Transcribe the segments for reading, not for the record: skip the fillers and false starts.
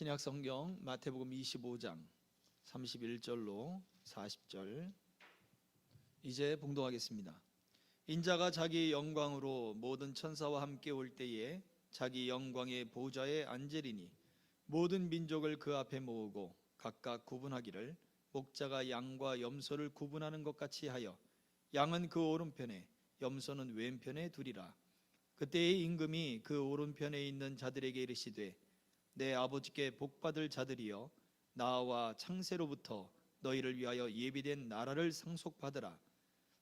신약 성경 마태복음 25장 31절로 40절 이제 봉독하겠습니다. 인자가 자기 영광으로 모든 천사와 함께 올 때에 자기 영광의 보좌에 앉으리니 모든 민족을 그 앞에 모으고 각각 구분하기를 목자가 양과 염소를 구분하는 것 같이 하여 양은 그 오른편에 염소는 왼편에 두리라. 그때의 임금이 그 오른편에 있는 자들에게 이르시되 내 아버지께 복받을 자들이여 나와 창세로부터 너희를 위하여 예비된 나라를 상속받으라.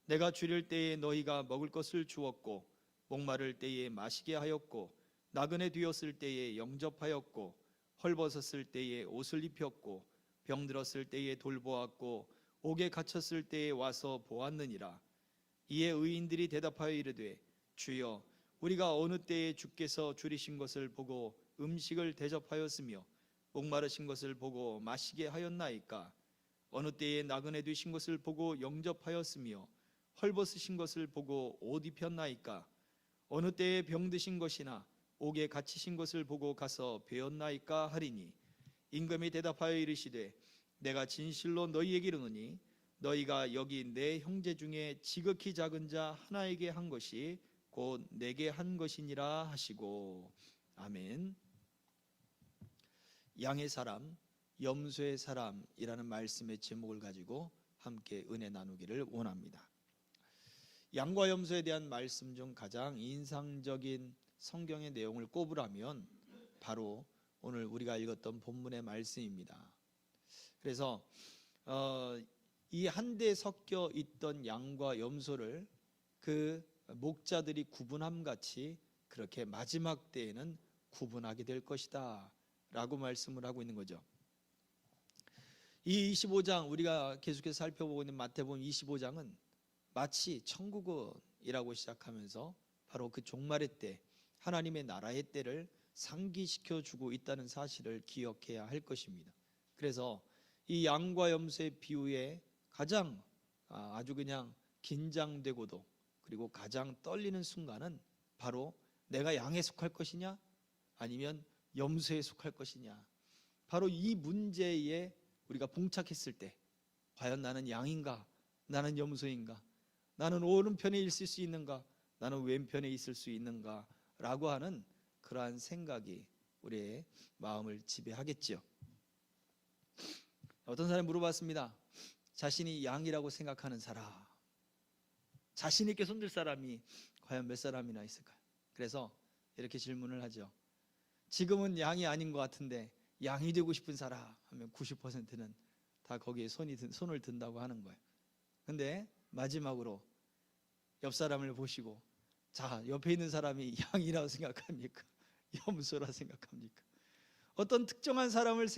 내가 줄일 때에 너희가 먹을 것을 주었고 목마를 때에 마시게 하였고 나그네 되었을 때에 영접하였고 헐벗었을 때에 옷을 입혔고 병들었을 때에 돌보았고 옥에 갇혔을 때에 와서 보았느니라. 이에 의인들이 대답하여 이르되 주여 우리가 어느 때에 주께서 줄이신 것을 보고 음식을 대접하였으며 목마르신 것을 보고 마시게 하였나이까? 어느 때에 나그네 되신 것을 보고 영접하였으며 헐벗으신 것을 보고 옷 입혔나이까? 어느 때에 병드신 것이나 옥에 갇히신 것을 보고 가서 배웠나이까 하리니 임금이 대답하여 이르시되 내가 진실로 너희에게 이르노니 너희가 여기 내 형제 중에 지극히 작은 자 하나에게 한 것이 곧 내게 한 것이니라 하시고. 아멘. 양의 사람, 염소의 사람이라는 말씀의 제목을 가지고 함께 은혜 나누기를 원합니다. 양과 염소에 대한 말씀 중 가장 인상적인 성경의 내용을 꼽으라면 바로 오늘 우리가 읽었던 본문의 말씀입니다. 그래서 이 한데 섞여 있던 양과 염소를 그 목자들이 구분함 같이 그렇게 마지막 때에는 구분하게 될 것이다 라고 말씀을 하고 있는 거죠. 이 25장 우리가 계속해서 살펴보고 있는 마태복음 25장은 마치 천국은이라고 시작하면서 바로 그 종말의 때 하나님의 나라의 때를 상기시켜 주고 있다는 사실을 기억해야 할 것입니다. 그래서 이 양과 염소의 비유에 가장 아주 그냥 긴장되고도 그리고 가장 떨리는 순간은 바로 내가 양에 속할 것이냐 아니면 염소에 속할 것이냐, 바로 이 문제에 우리가 봉착했을 때 과연 나는 양인가 나는 염소인가, 나는 오른편에 있을 수 있는가 나는 왼편에 있을 수 있는가 라고 하는 그러한 생각이 우리의 마음을 지배하겠죠. 어떤 사람이 물어봤습니다. 자신이 양이라고 생각하는 사람, 자신 있게 손들 사람이 과연 몇 사람이나 있을까요? 그래서 이렇게 질문을 하죠. 지금은 양이 아닌 것 같은데 양이 되고 싶은 사람 하면 90%는 다 거기에 손을 든다고 하는 거예요. 근데 마지막으로 옆 사람을 보시고 자, 옆에 있는 사람이 양이라고 생각합니까? 염소라 생각합니까? 어떤 특정한 사람을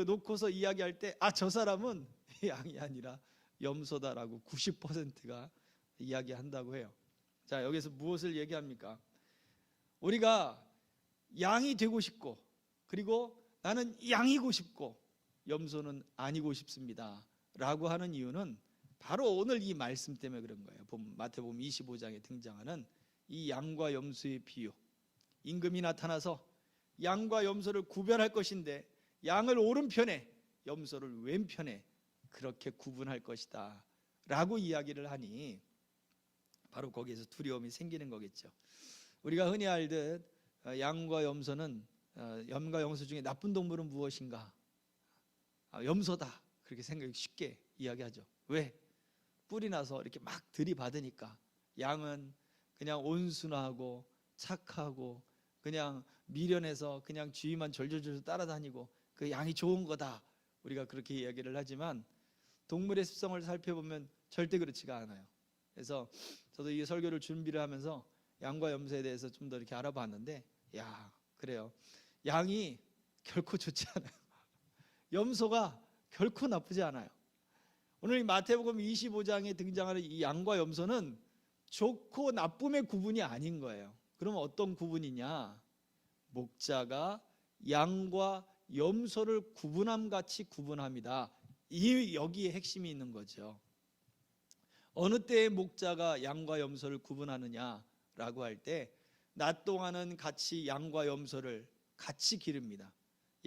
놓고서 이야기할 때 저 사람은 양이 아니라 염소다라고 90%가 이야기한다고 해요. 자, 여기서 무엇을 얘기합니까? 우리가 양이 되고 싶고 그리고 나는 양이고 싶고 염소는 아니고 싶습니다 라고 하는 이유는 바로 오늘 이 말씀 때문에 그런 거예요. 마태복음 25장에 등장하는 이 양과 염소의 비유, 임금이 나타나서 양과 염소를 구별할 것인데 양을 오른편에 염소를 왼편에 그렇게 구분할 것이다 라고 이야기를 하니 바로 거기에서 두려움이 생기는 거겠죠. 우리가 흔히 알듯 양과 염소 중에 나쁜 동물은 무엇인가? 염소다 그렇게 쉽게 이야기하죠. 왜? 뿔이 나서 이렇게 막 들이받으니까. 양은 그냥 온순하고 착하고 그냥 미련해서 그냥 주위만 졸졸졸 따라다니고 그 양이 좋은 거다 우리가 그렇게 이야기를 하지만 동물의 습성을 살펴보면 절대 그렇지가 않아요. 그래서 저도 이 설교를 준비를 하면서 양과 염소에 대해서 좀 더 이렇게 알아봤는데 그래요. 양이 결코 좋지 않아요. 염소가 결코 나쁘지 않아요. 오늘 마태복음 25장에 등장하는 이 양과 염소는 좋고 나쁨의 구분이 아닌 거예요. 그러면 어떤 구분이냐? 목자가 양과 염소를 구분함 같이 구분합니다. 여기에 핵심이 있는 거죠. 어느 때에 목자가 양과 염소를 구분하느냐라고 할 때 낮 동안은 같이 양과 염소를 같이 기릅니다.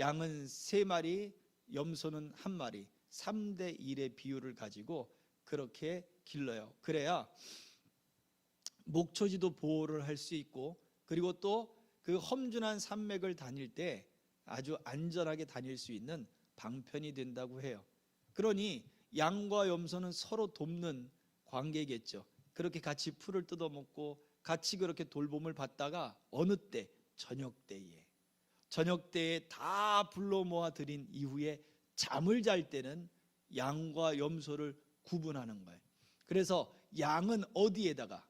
양은 3마리, 염소는 1마리, 3대 1의 비율을 가지고 그렇게 길러요. 그래야 목초지도 보호를 할 수 있고, 그리고 또 그 험준한 산맥을 다닐 때 아주 안전하게 다닐 수 있는 방편이 된다고 해요. 그러니 양과 염소는 서로 돕는 관계겠죠. 그렇게 같이 풀을 뜯어먹고 같이 그렇게 돌봄을 받다가 어느 때, 저녁 때에 다 불러 모아 들인 이후에 잠을 잘 때는 양과 염소를 구분하는 거예요. 그래서 양은 어디에다가,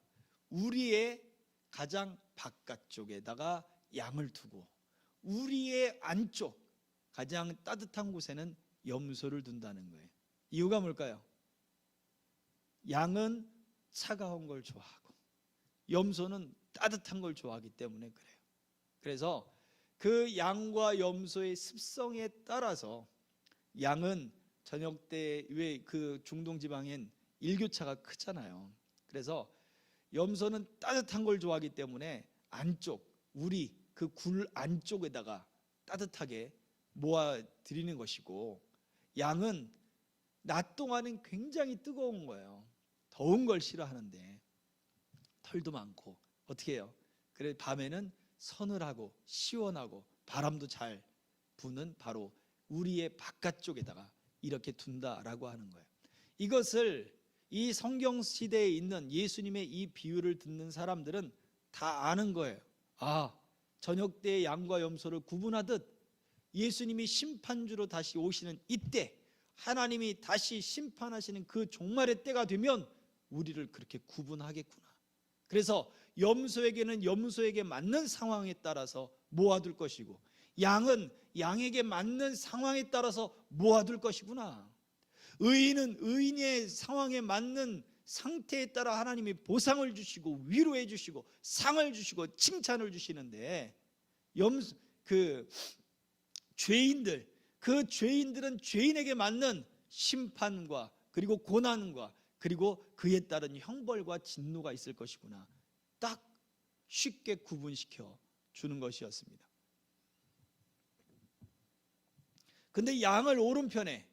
우리의 가장 바깥쪽에다가 양을 두고, 우리의 안쪽 가장 따뜻한 곳에는 염소를 둔다는 거예요. 이유가 뭘까요? 양은 차가운 걸 좋아하고 염소는 따뜻한 걸 좋아하기 때문에 그래요. 그래서 그 양과 염소의 습성에 따라서 양은 저녁 때, 왜 그 중동 지방엔 일교차가 크잖아요. 그래서 염소는 따뜻한 걸 좋아하기 때문에 안쪽, 우리 그 굴 안쪽에다가 따뜻하게 모아 드리는 것이고, 양은 낮 동안은 굉장히 뜨거운 거예요. 더운 걸 싫어하는데 털도 많고 어떻게 해요? 그래 밤에는 서늘하고 시원하고 바람도 잘 부는 바로 우리의 바깥쪽에다가 이렇게 둔다라고 하는 거예요. 이것을 이 성경 시대에 있는 예수님의 이 비유를 듣는 사람들은 다 아는 거예요. 아, 저녁 때 양과 염소를 구분하듯 예수님이 심판주로 다시 오시는 이때, 하나님이 다시 심판하시는 그 종말의 때가 되면 우리를 그렇게 구분하겠구나. 그래서 염소에게는 염소에게 맞는 상황에 따라서 모아둘 것이고, 양은 양에게 맞는 상황에 따라서 모아둘 것이구나. 의인은 의인의 상황에 맞는 상태에 따라 하나님이 보상을 주시고 위로해 주시고 상을 주시고 칭찬을 주시는데, 죄인들은 죄인에게 맞는 심판과 그리고 고난과 그리고 그에 따른 형벌과 진노가 있을 것이구나. 딱 쉽게 구분시켜 주는 것이었습니다. 근데 양을 오른편에,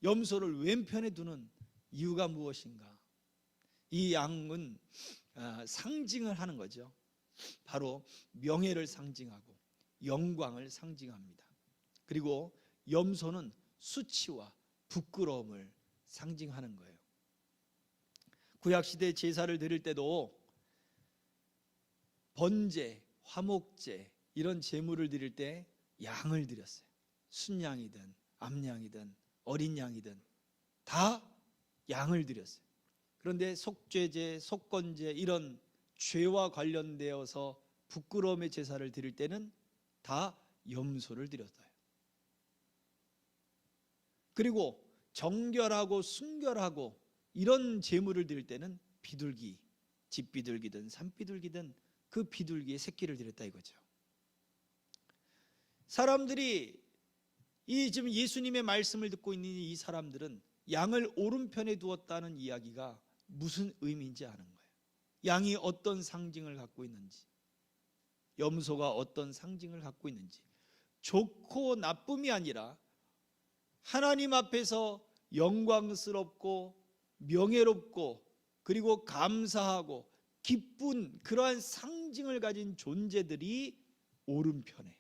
염소를 왼편에 두는 이유가 무엇인가? 이 양은 상징을 하는 거죠. 바로 명예를 상징하고 영광을 상징합니다. 그리고 염소는 수치와 부끄러움을 상징하는 거예요. 구약시대 제사를 드릴 때도 번제, 화목제 이런 제물을 드릴 때 양을 드렸어요. 순양이든 암양이든 어린 양이든 다 양을 드렸어요. 그런데 속죄제, 속건제 이런 죄와 관련되어서 부끄러움의 제사를 드릴 때는 다 염소를 드렸어요. 그리고 정결하고 순결하고 이런 제물을 드릴 때는 비둘기, 집비둘기든 산비둘기든 그 비둘기의 새끼를 드렸다 이거죠. 사람들이 지금 예수님의 말씀을 듣고 있는 이 사람들은 양을 오른편에 두었다는 이야기가 무슨 의미인지 아는 거예요. 양이 어떤 상징을 갖고 있는지, 염소가 어떤 상징을 갖고 있는지, 좋고 나쁨이 아니라 하나님 앞에서 영광스럽고 명예롭고 그리고 감사하고 기쁜 그러한 상징을 가진 존재들이 오른편에,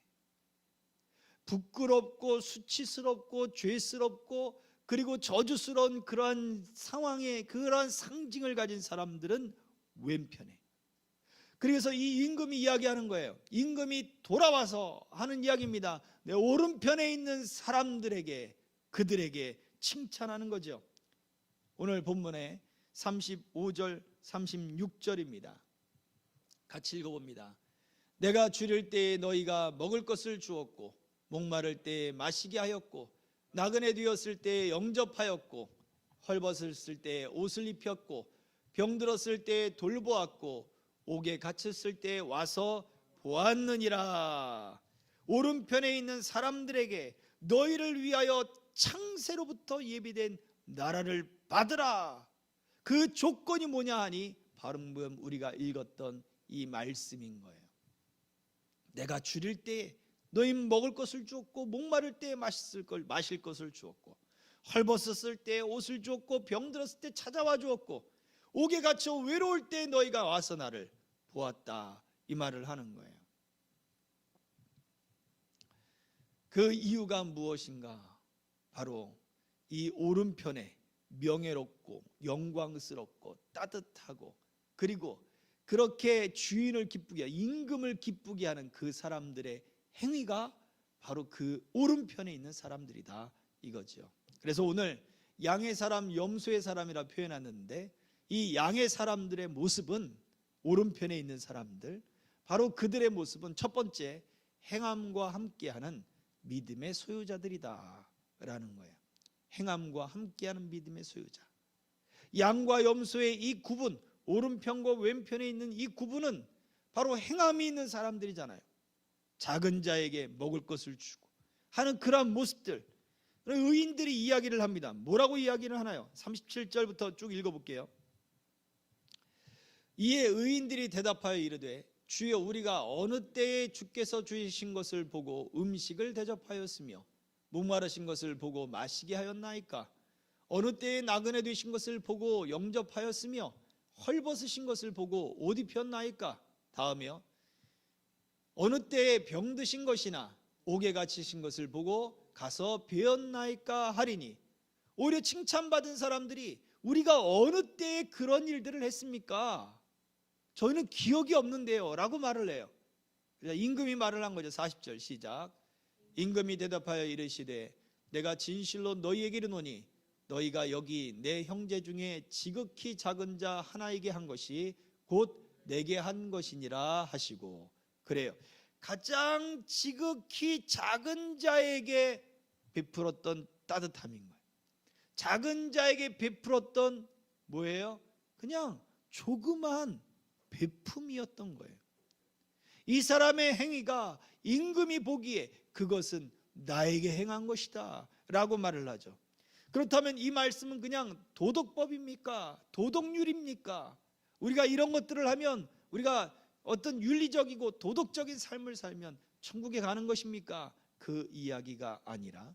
부끄럽고 수치스럽고 죄스럽고 그리고 저주스러운 그러한 상황에 그러한 상징을 가진 사람들은 왼편에. 그래서 이 임금이 이야기하는 거예요. 임금이 돌아와서 하는 이야기입니다. 내 오른편에 있는 사람들에게, 그들에게 칭찬하는 거죠. 오늘 본문에 35절 36절입니다. 같이 읽어봅니다. 내가 줄일 때에 너희가 먹을 것을 주었고 목마를 때에 마시게 하였고 나그네 되었을 때에 영접하였고 헐벗었을 때에 옷을 입혔고 병들었을 때에 돌보았고 옥에 갇혔을 때에 와서 보았느니라. 오른편에 있는 사람들에게 너희를 위하여 창세로부터 예비된 나라를 받으라. 그 조건이 뭐냐 하니 방금 우리가 읽었던 이 말씀인 거예요. 내가 줄일 때에 너희 먹을 것을 주었고 목마를 때 마실 것을 주었고 헐벗었을 때 옷을 주었고 병들었을 때 찾아와 주었고 옥에 갇혀 외로울 때 너희가 와서 나를 보았다. 이 말을 하는 거예요. 그 이유가 무엇인가? 바로 이 오른편에 명예롭고 영광스럽고 따뜻하고 그리고 그렇게 주인을 기쁘게 임금을 기쁘게 하는 그 사람들의 행위가 바로 그 오른편에 있는 사람들이다 이거죠. 그래서 오늘 양의 사람 염소의 사람이라 표현하는데 이 양의 사람들의 모습은 오른편에 있는 사람들, 바로 그들의 모습은 첫 번째 행함과 함께하는 믿음의 소유자들이다 라는 거예요. 행함과 함께하는 믿음의 소유자. 양과 염소의 이 구분, 오른편과 왼편에 있는 이 구분은 바로 행함이 있는 사람들이잖아요. 작은 자에게 먹을 것을 주고 하는 그러한 모습들, 의인들이 이야기를 합니다. 뭐라고 이야기를 하나요? 37절부터 쭉 읽어볼게요. 이에 의인들이 대답하여 이르되 주여 우리가 어느 때에 주께서 주신 것을 보고 음식을 대접하였으며 목마르신 것을 보고 마시게 하였나이까? 어느 때에 나그네 되신 것을 보고 영접하였으며 헐벗으신 것을 보고 옷 입혔나이까? 다음이요. 어느 때에 병드신 것이나 옥에 갇히신 것을 보고 가서 배웠나이까 하리니, 오히려 칭찬받은 사람들이 우리가 어느 때에 그런 일들을 했습니까? 저희는 기억이 없는데요 라고 말을 해요. 임금이 말을 한 거죠. 40절 시작. 임금이 대답하여 이르시되 내가 진실로 너희에게 이르노니 너희가 여기 내 형제 중에 지극히 작은 자 하나에게 한 것이 곧 내게 한 것이니라 하시고, 그래요. 가장 지극히 작은 자에게 베풀었던 따뜻함인 거예요. 작은 자에게 베풀었던 뭐예요? 그냥 조그만 베품이었던 거예요. 이 사람의 행위가 임금이 보기에 그것은 나에게 행한 것이다 라고 말을 하죠. 그렇다면 이 말씀은 그냥 도덕법입니까? 도덕률입니까? 우리가 이런 것들을 하면, 우리가 어떤 윤리적이고 도덕적인 삶을 살면 천국에 가는 것입니까? 그 이야기가 아니라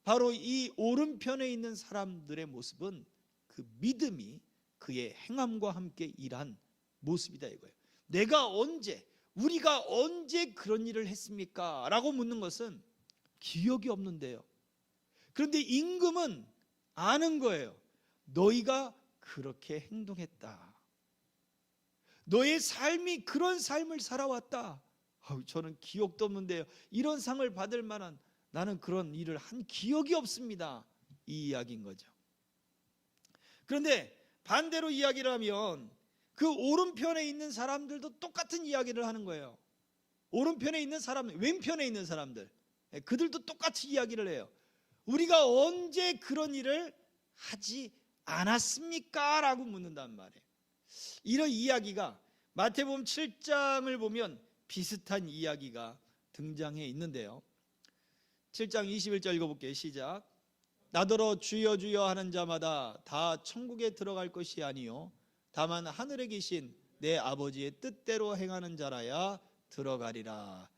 바로 이 오른편에 있는 사람들의 모습은 그 믿음이 그의 행함과 함께 일한 모습이다 이거예요. 우리가 언제 그런 일을 했습니까? 라고 묻는 것은 기억이 없는데요. 그런데 임금은 아는 거예요. 너희가 그렇게 행동했다. 너의 삶이 그런 삶을 살아왔다. 저는 기억도 없는데요. 이런 상을 받을 만한 나는 그런 일을 한 기억이 없습니다. 이 이야기인 거죠. 그런데 반대로 이야기를 하면 그 오른편에 있는 사람들도 똑같은 이야기를 하는 거예요. 오른편에 있는 사람, 왼편에 있는 사람들, 그들도 똑같이 이야기를 해요. 우리가 언제 그런 일을 하지 않았습니까? 라고 묻는단 말이에요. 이런 이야기가 마태복음 7장을 보면 비슷한 이야기가 등장해 있는데요. 7장 21절 읽어볼게요. 시작. 나더러 주여 주여 하는 자마다 다 천국에 들어갈 것이 아니요 다만 하늘에 계신 내 아버지의 뜻대로 행하는 자라야 들어가리라.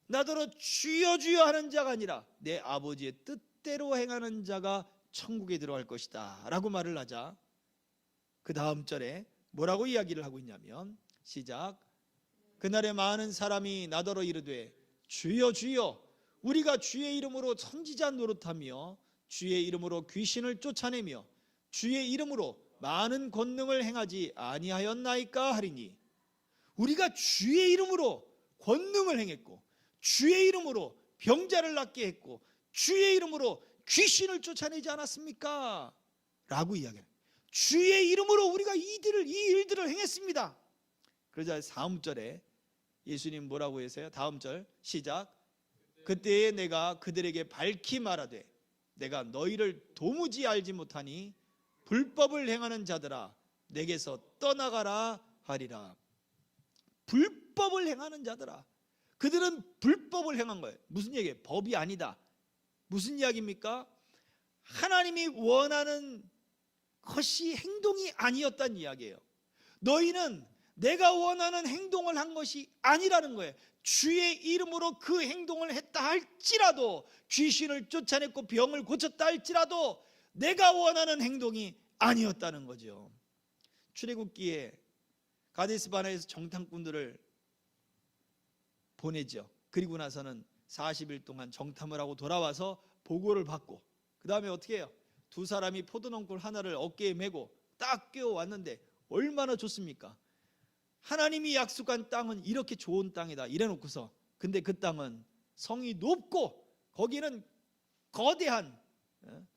나더러 주여 주여 하는 자가 아니라 내 아버지의 뜻대로 행하는 자가 천국에 들어갈 것이다 라고 말을 하자, 그 다음 절에 뭐라고 이야기를 하고 있냐면 시작. 그날에 많은 사람이 나더러 이르되 주여 주여 우리가 주의 이름으로 선지자 노릇하며 주의 이름으로 귀신을 쫓아내며 주의 이름으로 많은 권능을 행하지 아니하였나이까 하리니, 우리가 주의 이름으로 권능을 행했고 주의 이름으로 병자를 낫게 했고 주의 이름으로 귀신을 쫓아내지 않았습니까? 라고 이야기해요. 주의 이름으로 우리가 이 일들을 행했습니다. 그러자 다음 절에 예수님 뭐라고 하세요? 다음 절 시작. 그때에 내가 그들에게 밝히 말하되 내가 너희를 도무지 알지 못하니 불법을 행하는 자들아 내게서 떠나가라 하리라. 불법을 행하는 자들아, 그들은 불법을 행한 거예요. 무슨 얘기예요? 법이 아니다. 무슨 이야기입니까? 하나님이 원하는 것이 행동이 아니었다는 이야기예요. 너희는 내가 원하는 행동을 한 것이 아니라는 거예요. 주의 이름으로 그 행동을 했다 할지라도, 귀신을 쫓아냈고 병을 고쳤다 할지라도 내가 원하는 행동이 아니었다는 거죠. 출애굽기에 가데스 바네아에서 정탐꾼들을 보내죠. 그리고 나서는 40일 동안 정탐을 하고 돌아와서 보고를 받고, 그 다음에 어떻게 해요? 두 사람이 포도농굴 하나를 어깨에 메고 딱 끼워왔는데 얼마나 좋습니까? 하나님이 약속한 땅은 이렇게 좋은 땅이다 이래놓고서, 근데 그 땅은 성이 높고 거기는 거대한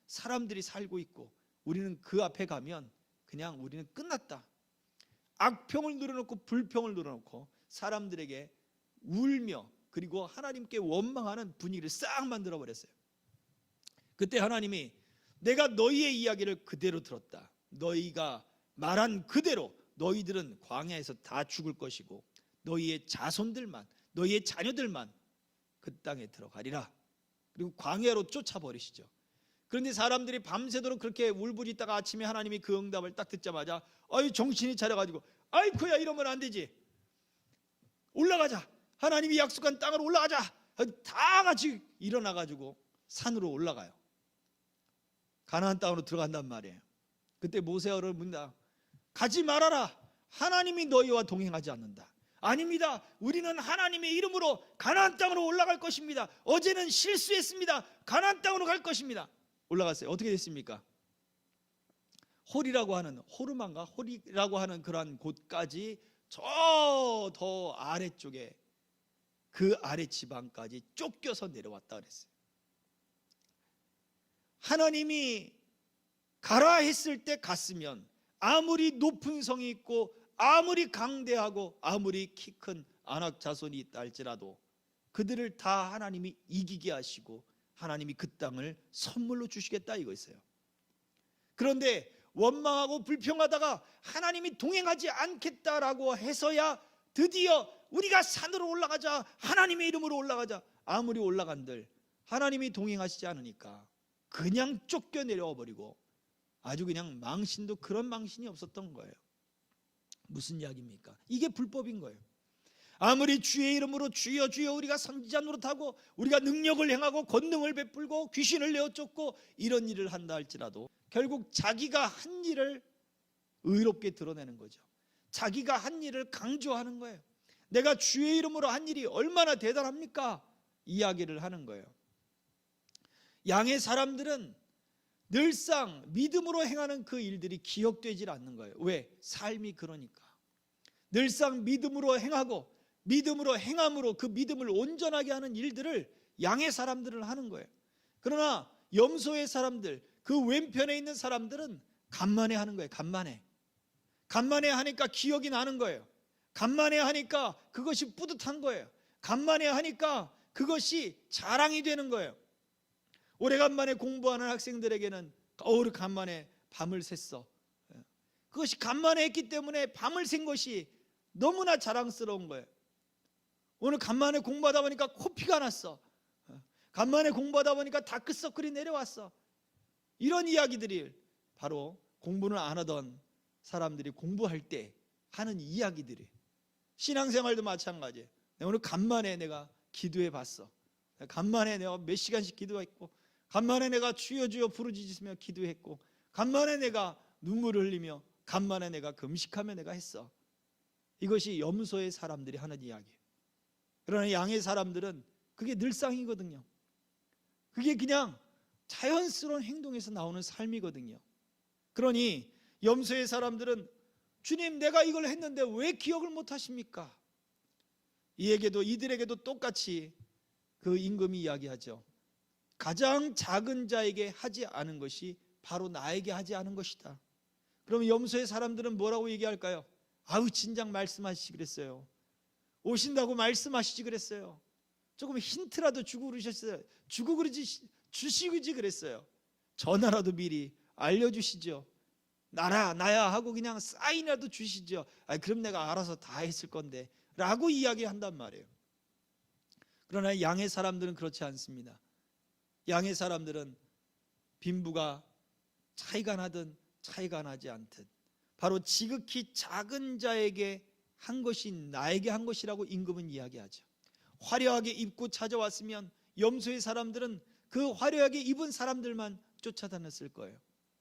사람들이 살고 있고, 우리는 그 앞에 가면 그냥 우리는 끝났다. 악평을 누려놓고 불평을 누려놓고 사람들에게 울며 그리고 하나님께 원망하는 분위기를 싹 만들어 버렸어요. 그때 하나님이 내가 너희의 이야기를 그대로 들었다. 너희가 말한 그대로 너희들은 광야에서 다 죽을 것이고 너희의 자손들만, 너희의 자녀들만 그 땅에 들어가리라. 그리고 광야로 쫓아버리시죠. 그런데 사람들이 밤새도록 그렇게 울부짖다가 아침에 하나님이 그 응답을 딱 듣자마자 정신이 차려가지고 아이쿠야, 이러면 안 되지, 올라가자, 하나님이 약속한 땅으로 올라가자. 다 같이 일어나가지고 산으로 올라가요. 가나안 땅으로 들어간단 말이에요. 그때 모세어를 묻는다. 가지 말아라, 하나님이 너희와 동행하지 않는다. 아닙니다, 우리는 하나님의 이름으로 가나안 땅으로 올라갈 것입니다. 어제는 실수했습니다. 가나안 땅으로 갈 것입니다. 올라갔어요. 어떻게 됐습니까? 홀이라고 하는, 호르만가 홀이라고 하는 그러한 곳까지 저 더 아래쪽에 그 아래 지방까지 쫓겨서 내려왔다 그랬어요. 하나님이 가라 했을 때 갔으면 아무리 높은 성이 있고 아무리 강대하고 아무리 키 큰 아낙 자손이 있다 할지라도 그들을 다 하나님이 이기게 하시고 하나님이 그 땅을 선물로 주시겠다 이거였어요. 그런데 원망하고 불평하다가 하나님이 동행하지 않겠다라고 해서야 드디어 우리가 산으로 올라가자, 하나님의 이름으로 올라가자. 아무리 올라간들 하나님이 동행하시지 않으니까 그냥 쫓겨 내려와 버리고 아주 그냥 망신도 그런 망신이 없었던 거예요. 무슨 이야기입니까? 이게 불법인 거예요. 아무리 주의 이름으로 주여 주여 우리가 선지자 노릇하고 우리가 능력을 행하고 권능을 베풀고 귀신을 내어 쫓고 이런 일을 한다 할지라도 결국 자기가 한 일을 의롭게 드러내는 거죠. 자기가 한 일을 강조하는 거예요. 내가 주의 이름으로 한 일이 얼마나 대단합니까? 이야기를 하는 거예요. 양의 사람들은 늘상 믿음으로 행하는 그 일들이 기억되질 않는 거예요. 왜? 삶이 그러니까. 늘상 믿음으로 행하고 믿음으로 행함으로 그 믿음을 온전하게 하는 일들을 양의 사람들은 하는 거예요. 그러나 염소의 사람들, 그 왼편에 있는 사람들은 간만에 하는 거예요. 간만에 하니까 기억이 나는 거예요. 간만에 하니까 그것이 뿌듯한 거예요. 간만에 하니까 그것이 자랑이 되는 거예요. 오래간만에 공부하는 학생들에게는 간만에 밤을 샜어. 그것이 간만에 했기 때문에 밤을 샌 것이 너무나 자랑스러운 거예요. 오늘 간만에 공부하다 보니까 코피가 났어. 간만에 공부하다 보니까 다크서클이 내려왔어. 이런 이야기들이 바로 공부는 안 하던 사람들이 공부할 때 하는 이야기들이, 신앙생활도 마찬가지예요. 오늘 간만에 내가 기도해 봤어. 간만에 내가 몇 시간씩 기도했고, 간만에 내가 주여 주여 부르짖으며 기도했고, 간만에 내가 눈물을 흘리며, 간만에 내가 금식하며 내가 했어. 이것이 염소의 사람들이 하는 이야기예요. 그러나 양의 사람들은 그게 늘상이거든요. 그게 그냥 자연스러운 행동에서 나오는 삶이거든요. 그러니 염소의 사람들은 주님, 내가 이걸 했는데 왜 기억을 못 하십니까? 이들에게도 똑같이 그 임금이 이야기하죠. 가장 작은 자에게 하지 않은 것이 바로 나에게 하지 않은 것이다. 그러면 염소의 사람들은 뭐라고 얘기할까요? 아우, 진작 말씀하시지 그랬어요. 오신다고 말씀하시지 그랬어요. 조금 힌트라도 주고 그러셨어요. 주시지 그랬어요. 전화라도 미리 알려주시죠. 나야 하고 그냥 사인이라도 주시죠. 그럼 내가 알아서 다 했을 건데 라고 이야기한단 말이에요. 그러나 양의 사람들은 그렇지 않습니다. 양의 사람들은 빈부가 차이가 나든 차이가 나지 않든 바로 지극히 작은 자에게 한 것이 나에게 한 것이라고 임금은 이야기하죠. 화려하게 입고 찾아왔으면 염소의 사람들은 그 화려하게 입은 사람들만 쫓아다녔을 거예요.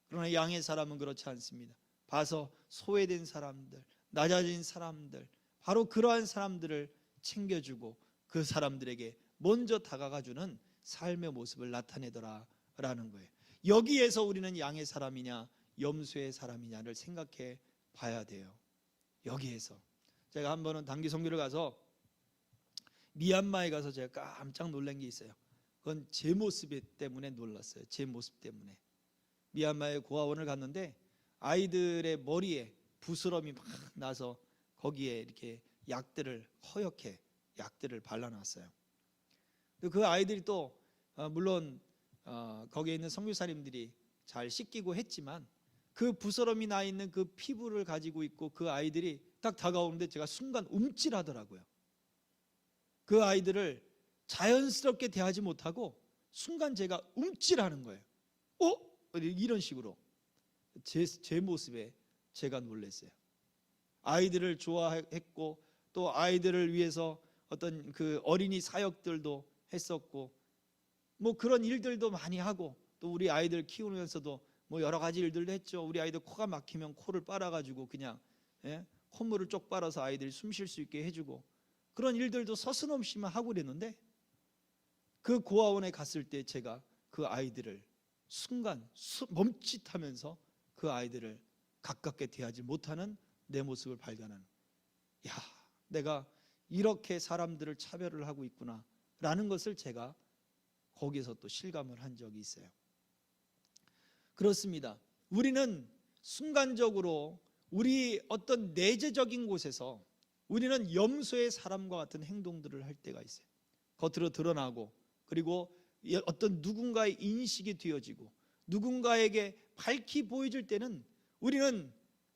그러나 양의 사람은 그렇지 않습니다. 봐서 소외된 사람들, 낮아진 사람들, 바로 그러한 사람들을 챙겨주고 그 사람들에게 먼저 다가가주는 삶의 모습을 나타내더라라는 거예요. 여기에서 우리는 양의 사람이냐 염소의 사람이냐를 생각해 봐야 돼요. 여기에서 제가 한 번은 단기 선교를 가서 미얀마에 가서 제가 깜짝 놀란 게 있어요. 그건 제 모습 때문에 놀랐어요. 제 모습 때문에. 미얀마의 고아원을 갔는데 아이들의 머리에 부스럼이 막 나서 거기에 이렇게 약들을 허옇게 약들을 발라놨어요. 그 아이들이 또 물론 거기에 있는 선교사님들이 잘 씻기고 했지만 그 부스럼이 나 있는 그 피부를 가지고 있고 그 아이들이 딱 다가오는데 제가 순간 움찔하더라고요. 그 아이들을 자연스럽게 대하지 못하고 순간 제가 움찔하는 거예요. 이런 식으로 제 모습에 제가 놀랐어요. 아이들을 좋아했고 또 아이들을 위해서 어떤 그 어린이 사역들도 했었고 뭐 그런 일들도 많이 하고 또 우리 아이들 키우면서도 뭐 여러 가지 일들도 했죠. 우리 아이들 코가 막히면 코를 빨아가지고 그냥 콧물을 쪽 빨아서 아이들이 숨 쉴 수 있게 해주고 그런 일들도 서슴없이만 하고 그랬는데 그 고아원에 갔을 때 제가 그 아이들을 순간 멈칫하면서 그 아이들을 가깝게 대하지 못하는 내 모습을 발견하는, 야, 내가 이렇게 사람들을 차별을 하고 있구나 라는 것을 제가 거기서 또 실감을 한 적이 있어요. 그렇습니다. 우리는 순간적으로 우리 어떤 내재적인 곳에서 우리는 염소의 사람과 같은 행동들을 할 때가 있어요. 겉으로 드러나고 그리고 어떤 누군가의 인식이 되어지고 누군가에게 밝히 보여질 때는 우리는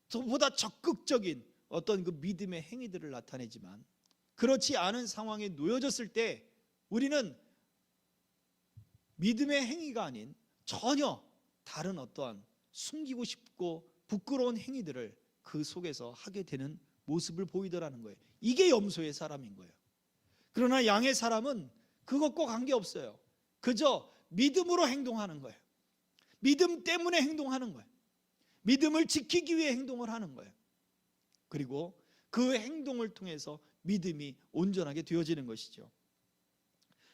저보다 적극적인 어떤 그 믿음의 행위들을 나타내지만 그렇지 않은 상황에 놓여졌을 때 우리는 믿음의 행위가 아닌 전혀 다른 어떠한 숨기고 싶고 부끄러운 행위들을 그 속에서 하게 되는 모습을 보이더라는 거예요. 이게 염소의 사람인 거예요. 그러나 양의 사람은 그것과 관계없어요. 그저 믿음으로 행동하는 거예요. 믿음 때문에 행동하는 거예요. 믿음을 지키기 위해 행동을 하는 거예요. 그리고 그 행동을 통해서 믿음이 온전하게 되어지는 것이죠.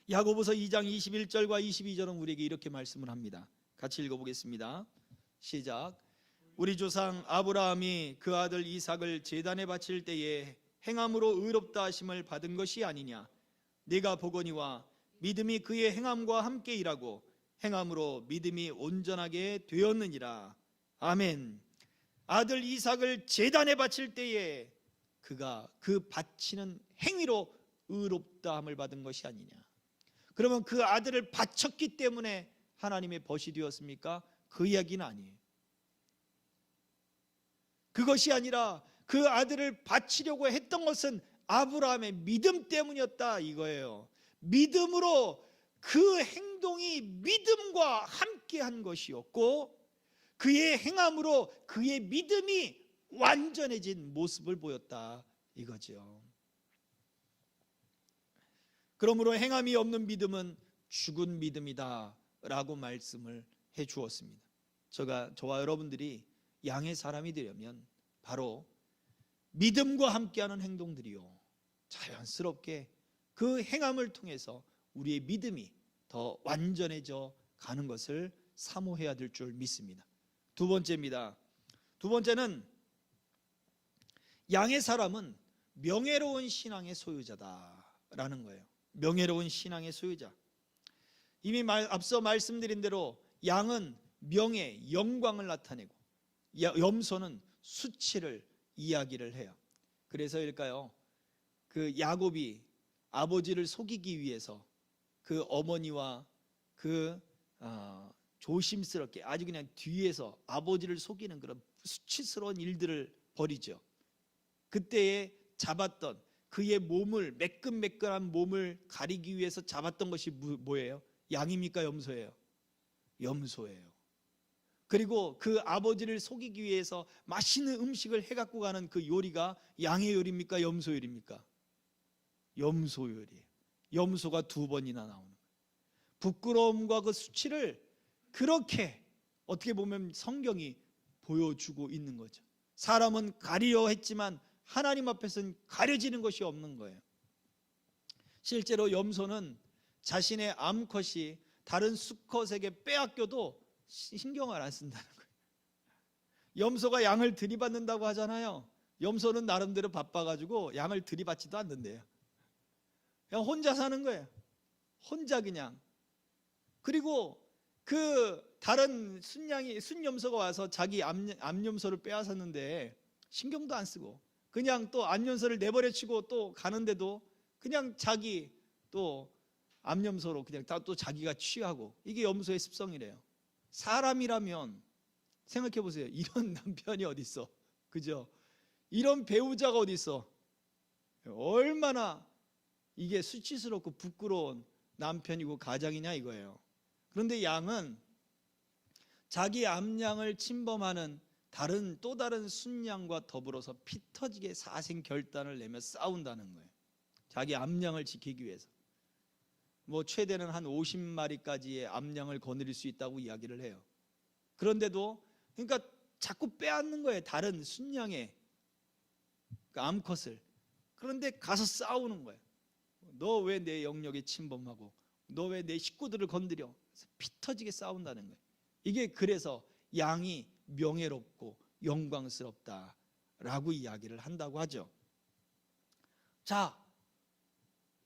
야고보서 2장 21절과 22절은 우리에게 이렇게 말씀을 합니다. 같이 읽어보겠습니다. 시작. 우리 조상 아브라함이 그 아들 이삭을 제단에 바칠 때에 행함으로 의롭다 하심을 받은 것이 아니냐. 네가 보거니와 믿음이 그의 행함과 함께 일하고 행함으로 믿음이 온전하게 되었느니라. 아멘. 아들 이삭을 제단에 바칠 때에 그가 그 바치는 행위로 의롭다함을 받은 것이 아니냐. 그러면 그 아들을 바쳤기 때문에 하나님의 벗이 되었습니까? 그 이야기는 아니에요. 그것이 아니라 그 아들을 바치려고 했던 것은 아브라함의 믿음 때문이었다 이거예요. 믿음으로 그 행동이 믿음과 함께한 것이었고 그의 행함으로 그의 믿음이 완전해진 모습을 보였다 이거죠. 그러므로 행함이 없는 믿음은 죽은 믿음이다 라고 말씀을 해 주었습니다. 저와 여러분들이 양의 사람이 되려면 바로 믿음과 함께하는 행동들이요 자연스럽게 그 행함을 통해서 우리의 믿음이 더 완전해져 가는 것을 사모해야 될 줄 믿습니다. 두 번째입니다. 두 번째는 양의 사람은 명예로운 신앙의 소유자다라는 거예요. 명예로운 신앙의 소유자. 이미 앞서 말씀드린 대로 양은 명예, 영광을 나타내고 염소는 수치를 이야기를 해요. 그래서일까요? 그 야곱이 아버지를 속이기 위해서 그 어머니와 그 조심스럽게 아주 그냥 뒤에서 아버지를 속이는 그런 수치스러운 일들을 벌이죠. 그때에 잡았던 그의 몸을 매끈매끈한 몸을 가리기 위해서 잡았던 것이 뭐예요? 양입니까? 염소예요? 염소예요. 그리고 그 아버지를 속이기 위해서 맛있는 음식을 해갖고 가는 그 요리가 양의 요리입니까? 염소 요리입니까? 염소 요리예요. 염소가 2번이나 나오는 거예요. 부끄러움과 그 수치를 그렇게 어떻게 보면 성경이 보여주고 있는 거죠. 사람은 가리려 했지만 하나님 앞에서는 가려지는 것이 없는 거예요. 실제로 염소는 자신의 암컷이 다른 수컷에게 빼앗겨도 신경을 안 쓴다는 거예요. 염소가 양을 들이받는다고 하잖아요. 염소는 나름대로 바빠가지고 양을 들이받지도 않는데요. 그냥 혼자 사는 거예요. 혼자 그냥. 그리고 그 다른 순염소가 와서 자기 암염소를 빼앗았는데 신경도 안 쓰고 그냥 또 암염소를 내버려치고 또 가는데도 그냥 자기 또 암염소로 그냥 또 자기가 취하고, 이게 염소의 습성이래요. 사람이라면 생각해 보세요. 이런 남편이 어디 있어? 그죠? 이런 배우자가 어디 있어? 얼마나 이게 수치스럽고 부끄러운 남편이고 가장이냐 이거예요. 그런데 양은 자기 암양을 침범하는 또 다른 순양과 더불어서 피 터지게 사생 결단을 내며 싸운다는 거예요. 자기 암양을 지키기 위해서. 뭐 최대는 한 50마리까지의 암양을 거느릴 수 있다고 이야기를 해요. 그런데도 그러니까 자꾸 빼앗는 거예요. 다른 순양의 그 암컷을. 그런데 가서 싸우는 거예요. 너 왜 내 영역에 침범하고 너 왜 내 식구들을 건드려? 피 터지게 싸운다는 거예요. 이게 그래서 양이 명예롭고 영광스럽다라고 이야기를 한다고 하죠. 자,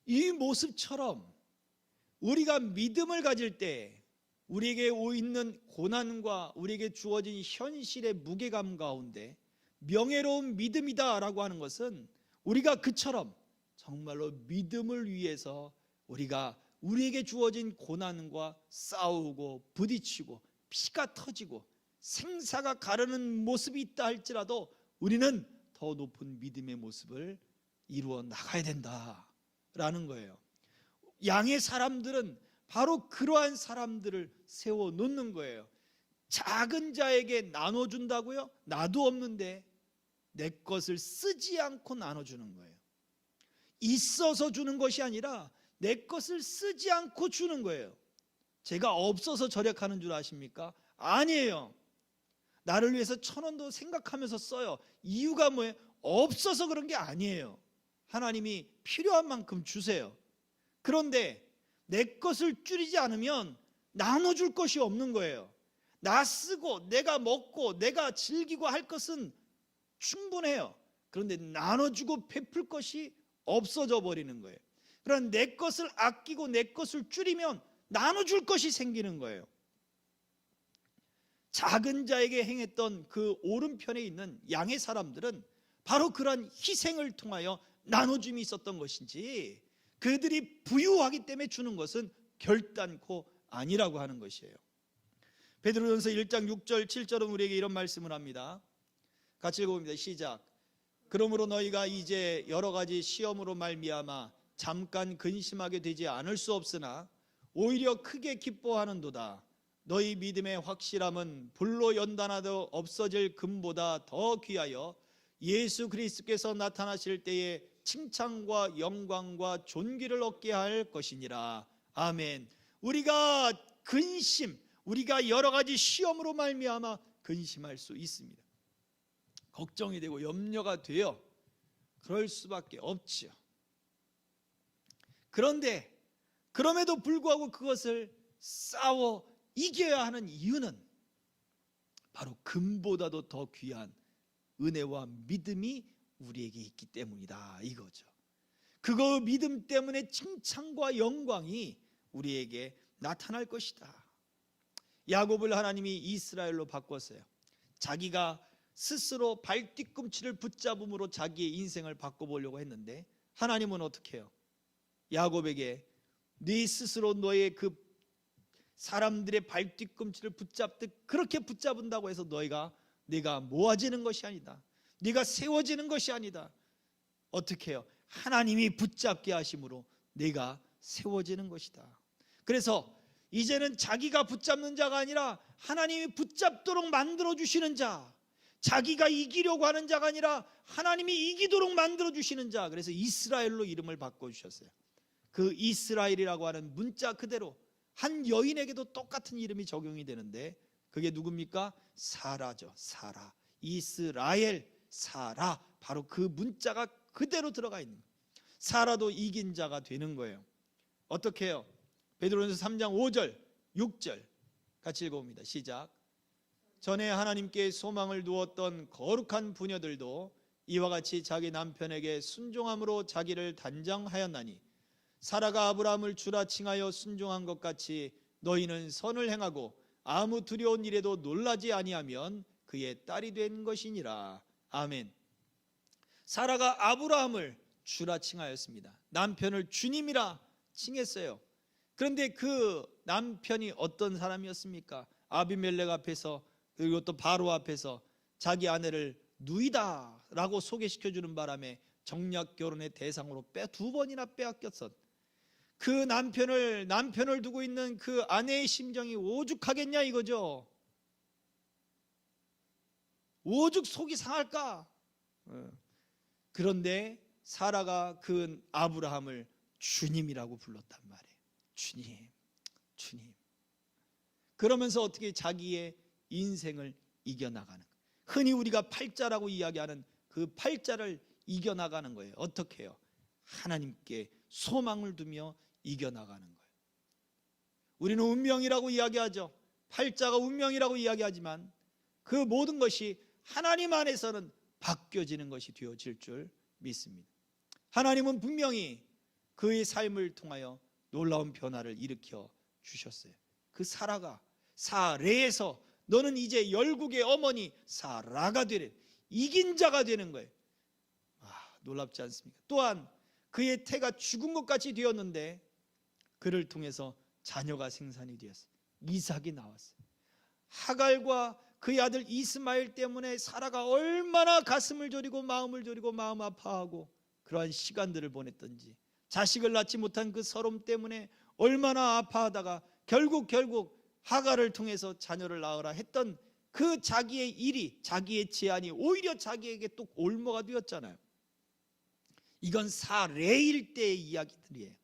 이 모습처럼 우리가 믿음을 가질 때 우리에게 있는 고난과 우리에게 주어진 현실의 무게감 가운데 명예로운 믿음이다라고 하는 것은 우리가 그처럼 정말로 믿음을 위해서 우리가 우리에게 주어진 고난과 싸우고 부딪히고 피가 터지고 생사가 가르는 모습이 있다 할지라도 우리는 더 높은 믿음의 모습을 이루어 나가야 된다라는 거예요. 양의 사람들은 바로 그러한 사람들을 세워놓는 거예요. 작은 자에게 나눠준다고요? 나도 없는데 내 것을 쓰지 않고 나눠주는 거예요. 있어서 주는 것이 아니라 내 것을 쓰지 않고 주는 거예요. 제가 없어서 절약하는 줄 아십니까? 아니에요. 나를 위해서 1,000원도 생각하면서 써요. 이유가 뭐예요? 없어서 그런 게 아니에요. 하나님이 필요한 만큼 주세요. 그런데 내 것을 줄이지 않으면 나눠줄 것이 없는 거예요. 나 쓰고 내가 먹고 내가 즐기고 할 것은 충분해요. 그런데 나눠주고 베풀 것이 없어져 버리는 거예요. 그러나 내 것을 아끼고 내 것을 줄이면 나눠줄 것이 생기는 거예요. 작은 자에게 행했던 그 오른편에 있는 양의 사람들은 바로 그러한 희생을 통하여 나눠줌이 있었던 것인지 그들이 부유하기 때문에 주는 것은 결단코 아니라고 하는 것이에요. 베드로전서 1장 6절 7절은 우리에게 이런 말씀을 합니다. 같이 읽어봅니다. 시작. 그러므로 너희가 이제 여러 가지 시험으로 말미암아 잠깐 근심하게 되지 않을 수 없으나 오히려 크게 기뻐하는도다. 너희 믿음의 확실함은 불로 연단하도 없어질 금보다 더 귀하여 예수 그리스도께서 나타나실 때에 칭찬과 영광과 존귀를 얻게 할 것이니라. 아멘. 우리가 우리가 여러 가지 시험으로 말미암아 근심할 수 있습니다. 걱정이 되고 염려가 돼요. 그럴 수밖에 없지요. 그런데 그럼에도 불구하고 그것을 싸워 이겨야 하는 이유는 바로 금보다도 더 귀한 은혜와 믿음이 우리에게 있기 때문이다 이거죠. 그거 믿음 때문에 칭찬과 영광이 우리에게 나타날 것이다. 야곱을 하나님이 이스라엘로 바꿨어요. 자기가 스스로 발뒤꿈치를 붙잡음으로 자기의 인생을 바꿔보려고 했는데 하나님은 어떻게 해요? 야곱에게 네 스스로 너의 그 사람들의 발뒤꿈치를 붙잡듯 그렇게 붙잡은다고 해서 네가 모아지는 것이 아니다. 네가 세워지는 것이 아니다. 어떻게 해요? 하나님이 붙잡게 하심으로 네가 세워지는 것이다. 그래서 이제는 자기가 붙잡는 자가 아니라 하나님이 붙잡도록 만들어주시는 자, 자기가 이기려고 하는 자가 아니라 하나님이 이기도록 만들어주시는 자, 그래서 이스라엘로 이름을 바꿔주셨어요. 그 이스라엘이라고 하는 문자 그대로 한 여인에게도 똑같은 이름이 적용이 되는데 그게 누굽니까? 사라죠. 사라. 이스라엘 사라. 바로 그 문자가 그대로 들어가 있는 거예요. 사라도 이긴 자가 되는 거예요. 어떻게 해요? 베드로전서 3장 5절 6절 같이 읽어봅니다. 시작. 전에 하나님께 소망을 두었던 거룩한 부녀들도 이와 같이 자기 남편에게 순종함으로 자기를 단장하였나니 사라가 아브라함을 주라 칭하여 순종한 것 같이 너희는 선을 행하고 아무 두려운 일에도 놀라지 아니하면 그의 딸이 된 것이니라. 아멘. 사라가 아브라함을 주라 칭하였습니다. 남편을 주님이라 칭했어요. 그런데 그 남편이 어떤 사람이었습니까? 아비멜렉 앞에서 그리고 또 바로 앞에서 자기 아내를 누이다라고 소개시켜주는 바람에 정략 결혼의 대상으로 두 번이나 빼앗겼었. 그 남편을 두고 있는 그 아내의 심정이 오죽하겠냐 이거죠. 오죽 속이 상할까. 그런데 사라가 그 아브라함을 주님이라고 불렀단 말이에요. 주님. 그러면서 어떻게 자기의 인생을 이겨나가는 거예요. 흔히 우리가 팔자라고 이야기하는 그 팔자를 이겨나가는 거예요. 어떻게 해요? 하나님께 소망을 두며 이겨나가는 거예요. 우리는 운명이라고 이야기하죠. 팔자가 운명이라고 이야기하지만 그 모든 것이 하나님 안에서는 바뀌어지는 것이 되어질 줄 믿습니다. 하나님은 분명히 그의 삶을 통하여 놀라운 변화를 일으켜 주셨어요. 그 사라가 사레에서 너는 이제 열국의 어머니 사라가 되래. 이긴 자가 되는 거예요. 놀랍지 않습니까? 또한 그의 태가 죽은 것 같이 되었는데 그를 통해서 자녀가 생산이 되었어요. 이삭이 나왔어요. 하갈과 그의 아들 이스마엘 때문에 사라가 얼마나 가슴을 졸이고 마음을 졸이고 마음 아파하고 그러한 시간들을 보냈던지, 자식을 낳지 못한 그 서름 때문에 얼마나 아파하다가 결국 하갈을 통해서 자녀를 낳으라 했던 그 자기의 일이, 자기의 제안이 오히려 자기에게 또 올무가 되었잖아요. 이건 사레일 때의 이야기들이에요.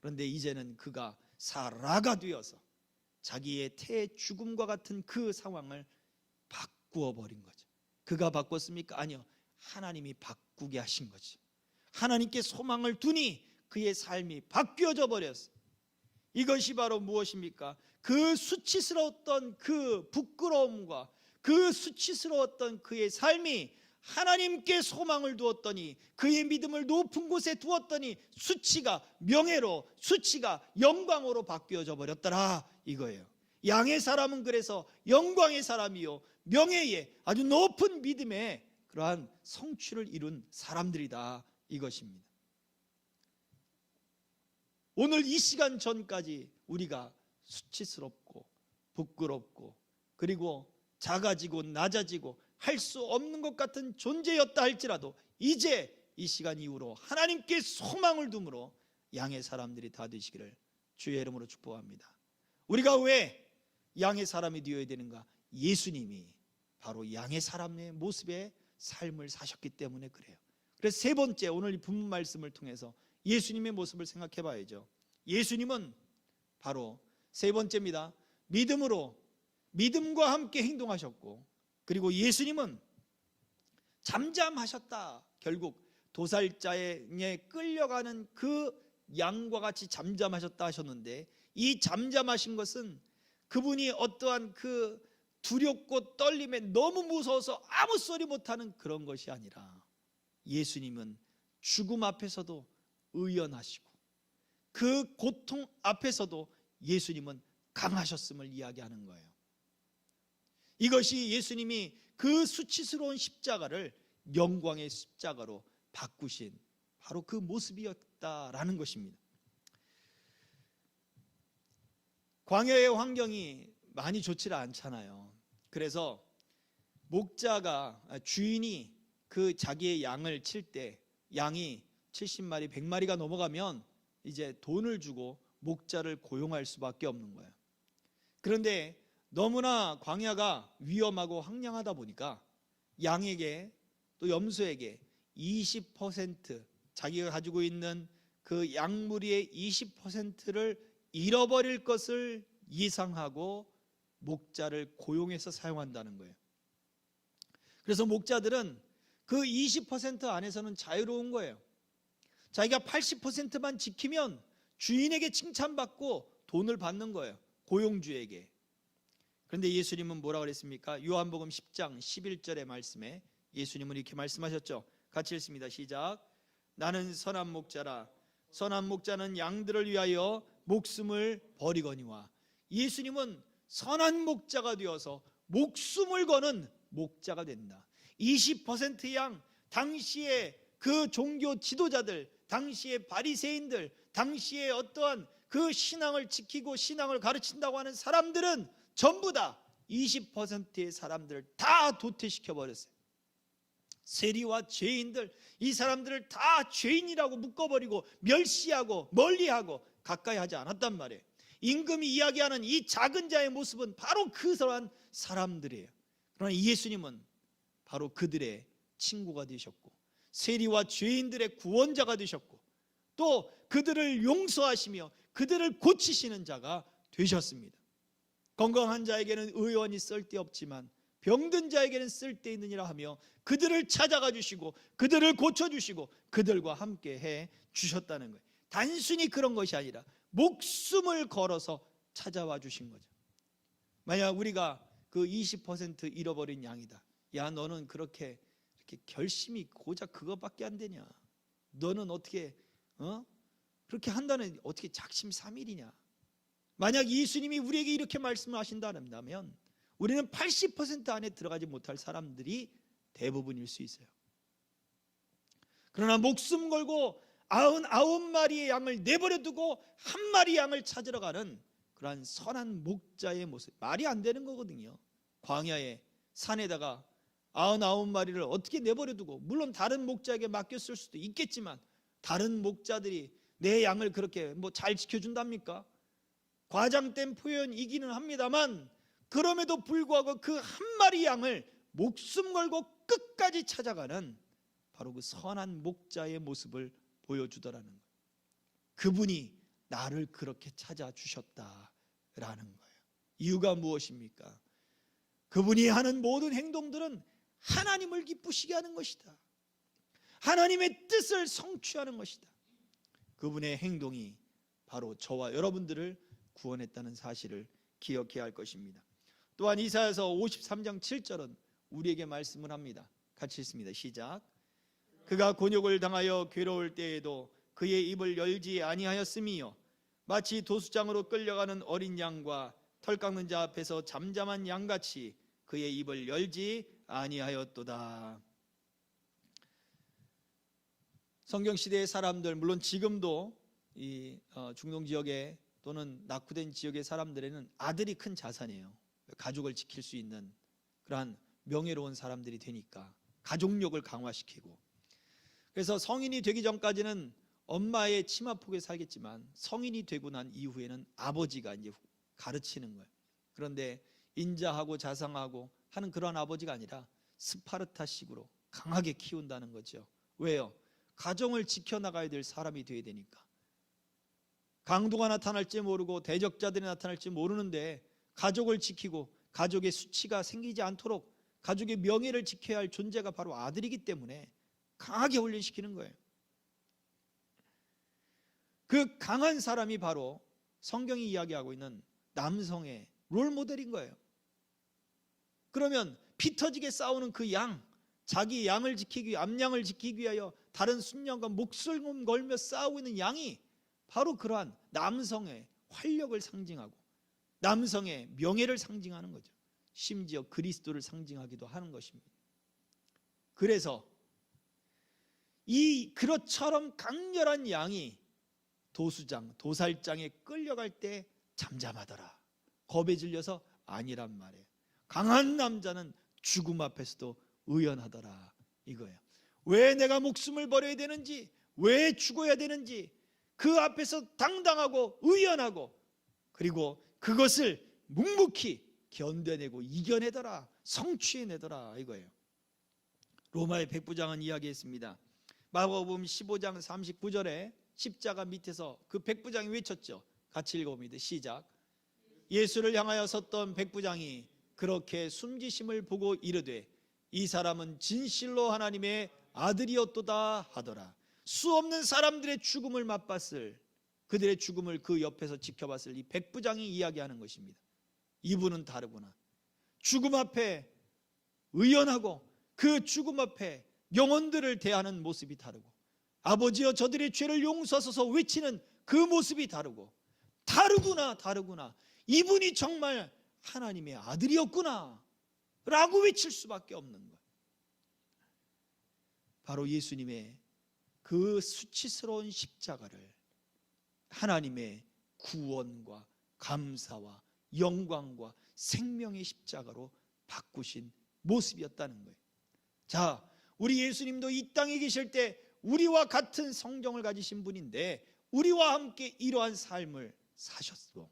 그런데 이제는 그가 사라가 되어서 자기의 태의 죽음과 같은 그 상황을 바꾸어 버린 거죠. 그가 바꿨습니까? 아니요. 하나님이 바꾸게 하신 거지. 하나님께 소망을 두니 그의 삶이 바뀌어져 버렸어요. 이것이 바로 무엇입니까? 그 수치스러웠던 그 부끄러움과 그 수치스러웠던 그의 삶이 하나님께 소망을 두었더니, 그의 믿음을 높은 곳에 두었더니 수치가 명예로, 수치가 영광으로 바뀌어져 버렸더라 이거예요. 양의 사람은 그래서 영광의 사람이요 명예의 아주 높은 믿음의 그러한 성취를 이룬 사람들이다 이것입니다. 오늘 이 시간 전까지 우리가 수치스럽고 부끄럽고 그리고 작아지고 낮아지고 할 수 없는 것 같은 존재였다 할지라도 이제 이 시간 이후로 하나님께 소망을 둠으로 양의 사람들이 다 되시기를 주의 이름으로 축복합니다. 우리가 왜 양의 사람이 되어야 되는가? 예수님이 바로 양의 사람의 모습의 삶을 사셨기 때문에 그래요. 그래서 세 번째, 오늘 이 본문 말씀을 통해서 예수님의 모습을 생각해 봐야죠. 예수님은 바로 세 번째입니다. 믿음과 함께 행동하셨고, 그리고 예수님은 잠잠하셨다. 결국 도살장에 끌려가는 그 양과 같이 잠잠하셨다 하셨는데, 이 잠잠하신 것은 그분이 어떠한 그 두렵고 떨림에 너무 무서워서 아무 소리 못하는 그런 것이 아니라, 예수님은 죽음 앞에서도 의연하시고 그 고통 앞에서도 예수님은 강하셨음을 이야기하는 거예요. 이것이 예수님이 그 수치스러운 십자가를 영광의 십자가로 바꾸신 바로 그 모습이었다라는 것입니다. 광야의 환경이 많이 좋지를 않잖아요. 그래서 주인이 그 자기의 양을 칠 때 양이 70마리, 100마리가 넘어가면 이제 돈을 주고 목자를 고용할 수밖에 없는 거예요. 그런데 너무나 광야가 위험하고 황량하다 보니까 양에게 또 염소에게 20% 자기가 가지고 있는 그 양무리의 20%를 잃어버릴 것을 예상하고 목자를 고용해서 사용한다는 거예요. 그래서 목자들은 그 20% 안에서는 자유로운 거예요. 자기가 80%만 지키면 주인에게 칭찬받고 돈을 받는 거예요. 고용주에게. 그런데 예수님은 뭐라고 그랬습니까? 요한복음 10장 11절의 말씀에 예수님은 이렇게 말씀하셨죠. 같이 읽습니다. 시작. 나는 선한 목자라. 선한 목자는 양들을 위하여 목숨을 버리거니와. 예수님은 선한 목자가 되어서 목숨을 거는 목자가 된다. 20%의 양, 당시에 그 종교 지도자들, 당시의 바리새인들, 당시에 어떠한 그 신앙을 지키고 신앙을 가르친다고 하는 사람들은 전부 다 20%의 사람들을 다 도태시켜 버렸어요. 세리와 죄인들, 이 사람들을 다 죄인이라고 묶어버리고 멸시하고 멀리하고 가까이 하지 않았단 말이에요. 임금이 이야기하는 이 작은 자의 모습은 바로 그러한 사람들이에요. 그러나 예수님은 바로 그들의 친구가 되셨고 세리와 죄인들의 구원자가 되셨고 또 그들을 용서하시며 그들을 고치시는 자가 되셨습니다. 건강한 자에게는 의원이 쓸데없지만 병든 자에게는 쓸데있느니라 하며 그들을 찾아가 주시고 그들을 고쳐주시고 그들과 함께 해 주셨다는 거예요. 단순히 그런 것이 아니라 목숨을 걸어서 찾아와 주신 거죠. 만약 우리가 그 20% 잃어버린 양이다. 야, 너는 그렇게 결심이 고작 그것밖에 안 되냐? 너는 어떻게 그렇게 한다는 어떻게 작심삼일이냐? 만약 예수님이 우리에게 이렇게 말씀을 하신다면 우리는 80% 안에 들어가지 못할 사람들이 대부분일 수 있어요. 그러나 목숨 걸고 99마리의 양을 내버려 두고 한 마리 양을 찾으러 가는 그러한 선한 목자의 모습, 말이 안 되는 거거든요. 광야에 산에다가 99마리를 어떻게 내버려 두고, 물론 다른 목자에게 맡겼을 수도 있겠지만 다른 목자들이 내 양을 그렇게 잘 지켜준답니까? 과장된 표현이기는 합니다만 그럼에도 불구하고 그 한 마리 양을 목숨 걸고 끝까지 찾아가는 바로 그 선한 목자의 모습을 보여주더라는 거예요. 그분이 나를 그렇게 찾아주셨다라는 거예요. 이유가 무엇입니까? 그분이 하는 모든 행동들은 하나님을 기쁘시게 하는 것이다. 하나님의 뜻을 성취하는 것이다. 그분의 행동이 바로 저와 여러분들을 구원했다는 사실을 기억해야 할 것입니다. 또한 이사야서 53장 7절은 우리에게 말씀을 합니다. 같이 읽습니다. 시작. 그가 곤욕을 당하여 괴로울 때에도 그의 입을 열지 아니하였음이요 마치 도수장으로 끌려가는 어린 양과 털 깎는 자 앞에서 잠잠한 양같이 그의 입을 열지 아니하였도다. 성경 시대의 사람들, 물론 지금도 이 중동 지역에 또는 낙후된 지역의 사람들에는 아들이 큰 자산이에요. 가족을 지킬 수 있는 그러한 명예로운 사람들이 되니까 가족력을 강화시키고, 그래서 성인이 되기 전까지는 엄마의 치마폭에 살겠지만 성인이 되고 난 이후에는 아버지가 이제 가르치는 거예요. 그런데 인자하고 자상하고 하는 그러한 아버지가 아니라 스파르타식으로 강하게 키운다는 거죠. 왜요? 가정을 지켜나가야 될 사람이 되어야 되니까. 강도가 나타날지 모르고 대적자들이 나타날지 모르는데 가족을 지키고 가족의 수치가 생기지 않도록 가족의 명예를 지켜야 할 존재가 바로 아들이기 때문에 강하게 훈련시키는 거예요. 그 강한 사람이 바로 성경이 이야기하고 있는 남성의 롤모델인 거예요. 그러면 피 터지게 싸우는 그 양, 자기 양을 지키기 위해, 암양을 지키기 위하여 다른 순양과 목숨을 걸며 싸우고 있는 양이 바로 그러한 남성의 활력을 상징하고 남성의 명예를 상징하는 거죠. 심지어 그리스도를 상징하기도 하는 것입니다. 그래서 이 그릇처럼 강렬한 양이 도수장, 도살장에 끌려갈 때 잠잠하더라. 겁에 질려서 아니란 말이에요. 강한 남자는 죽음 앞에서도 의연하더라 이거예요. 왜 내가 목숨을 버려야 되는지, 왜 죽어야 되는지 그 앞에서 당당하고 의연하고 그리고 그것을 묵묵히 견뎌내고 이겨내더라, 성취해내더라 이거예요. 로마의 백부장은 이야기했습니다. 마가복음 15장 39절에 십자가 밑에서 그 백부장이 외쳤죠. 같이 읽어봅니다. 시작. 예수를 향하여 섰던 백부장이 그렇게 숨지심을 보고 이르되 이 사람은 진실로 하나님의 아들이었도다 하더라. 수없는 사람들의 죽음을 맛봤을, 그들의 죽음을 그 옆에서 지켜봤을 이 백부장이 이야기하는 것입니다. 이분은 다르구나. 죽음 앞에 의연하고 그 죽음 앞에 영혼들을 대하는 모습이 다르고, 아버지여 저들의 죄를 용서하소서 외치는 그 모습이 다르구나. 이분이 정말 하나님의 아들이었구나 라고 외칠 수밖에 없는 거예요. 바로 예수님의 그 수치스러운 십자가를 하나님의 구원과 감사와 영광과 생명의 십자가로 바꾸신 모습이었다는 거예요. 자, 우리 예수님도 이 땅에 계실 때 우리와 같은 성정을 가지신 분인데 우리와 함께 이러한 삶을 사셨고,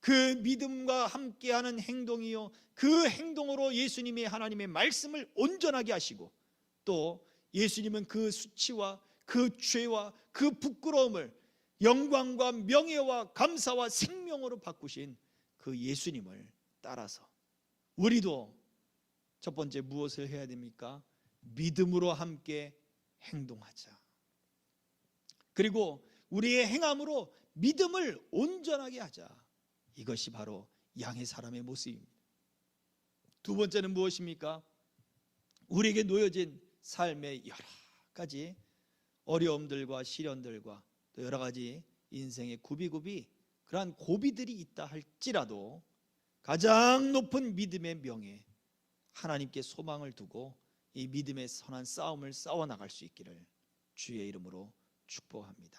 그 믿음과 함께하는 행동이요, 그 행동으로 예수님이 하나님의 말씀을 온전하게 하시고, 또 예수님은 그 수치와 그 죄와 그 부끄러움을 영광과 명예와 감사와 생명으로 바꾸신 그 예수님을 따라서 우리도 첫 번째 무엇을 해야 됩니까? 믿음으로 함께 행동하자. 그리고 우리의 행함으로 믿음을 온전하게 하자. 이것이 바로 양의 사람의 모습입니다. 두 번째는 무엇입니까? 우리에게 놓여진 삶의 여러 가지 어려움들과 시련들과 또 여러 가지 인생의 구비구비, 그러한 고비들이 있다 할지라도 가장 높은 믿음의 명예, 하나님께 소망을 두고 이 믿음의 선한 싸움을 싸워나갈 수 있기를 주의 이름으로 축복합니다.